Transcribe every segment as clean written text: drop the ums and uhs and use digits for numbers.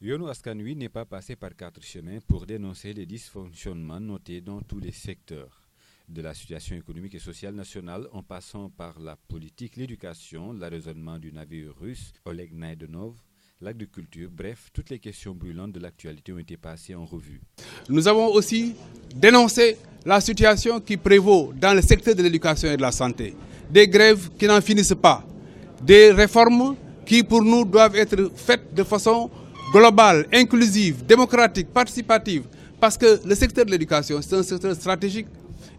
Yoonu Askan Wi n'est pas passé par quatre chemins pour dénoncer les dysfonctionnements notés dans tous les secteurs, de la situation économique et sociale nationale en passant par la politique, l'éducation, l'arraisonnement du navire russe Oleg Naïdonov, l'agriculture, bref, toutes les questions brûlantes de l'actualité ont été passées en revue. Nous avons aussi dénoncé la situation qui prévaut dans le secteur de l'éducation et de la santé. Des grèves qui n'en finissent pas, des réformes qui pour nous doivent être faites de façon globale, inclusive, démocratique, participative, parce que le secteur de l'éducation, c'est un secteur stratégique.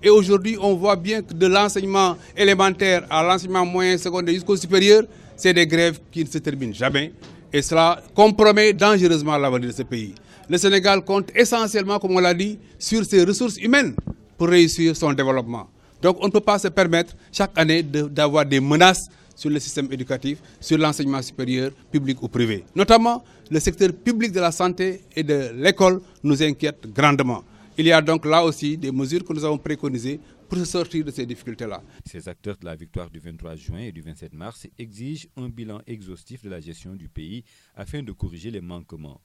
Et aujourd'hui, on voit bien que de l'enseignement élémentaire à l'enseignement moyen, secondaire jusqu'au supérieur, c'est des grèves qui ne se terminent jamais. Et cela compromet dangereusement l'avenir de ce pays. Le Sénégal compte essentiellement, comme on l'a dit, sur ses ressources humaines pour réussir son développement. Donc on ne peut pas se permettre chaque année d'avoir des menaces sur le système éducatif, sur l'enseignement supérieur, public ou privé. Notamment, le secteur public de la santé et de l'école nous inquiète grandement. Il y a donc là aussi des mesures que nous avons préconisées pour sortir de ces difficultés-là. Ces acteurs de la victoire du 23 juin et du 27 mars exigent un bilan exhaustif de la gestion du pays afin de corriger les manquements.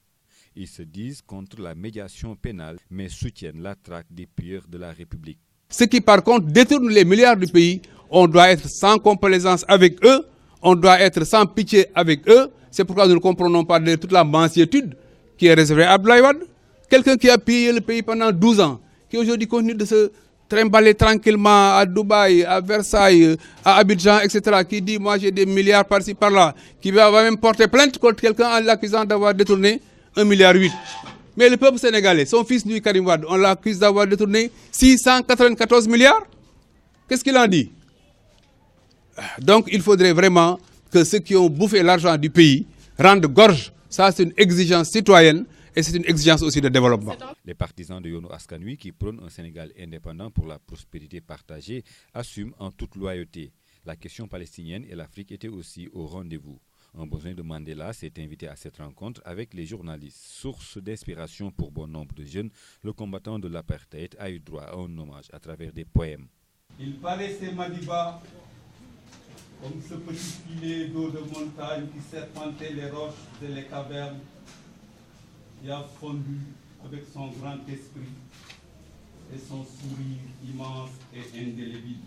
Ils se disent contre la médiation pénale, mais soutiennent la traque des pires de la République. Ceux qui, par contre, détournent les milliards du pays, on doit être sans complaisance avec eux, on doit être sans pitié avec eux. C'est pourquoi nous ne comprenons pas de toute la mansuétude qui est réservée à Abdoulaye Wade. Quelqu'un qui a pillé le pays pendant 12 ans, qui aujourd'hui continue de se trimballer tranquillement à Dubaï, à Versailles, à Abidjan, etc., qui dit « moi j'ai des milliards par-ci, par-là », qui va même porter plainte contre quelqu'un en l'accusant d'avoir détourné 1,8 milliard. Mais le peuple sénégalais, son fils lui, Karim Wade, on l'accuse d'avoir détourné 694 milliards. Qu'est-ce qu'il en dit? Donc il faudrait vraiment que ceux qui ont bouffé l'argent du pays rendent gorge. Ça, c'est une exigence citoyenne. Et c'est une exigence aussi de développement. Les partisans de Yoonu Askan Wi qui prônent un Sénégal indépendant pour la prospérité partagée assument en toute loyauté. La question palestinienne et l'Afrique étaient aussi au rendez-vous. Un besoin de Mandela s'est invité à cette rencontre avec les journalistes. Source d'inspiration pour bon nombre de jeunes, le combattant de l'apartheid a eu droit à un hommage à travers des poèmes. Il paraissait Madiba comme ce petit filet d'eau de montagne qui serpentait les roches et les cavernes, qui a fondu avec son grand esprit et son sourire immense et indélébile.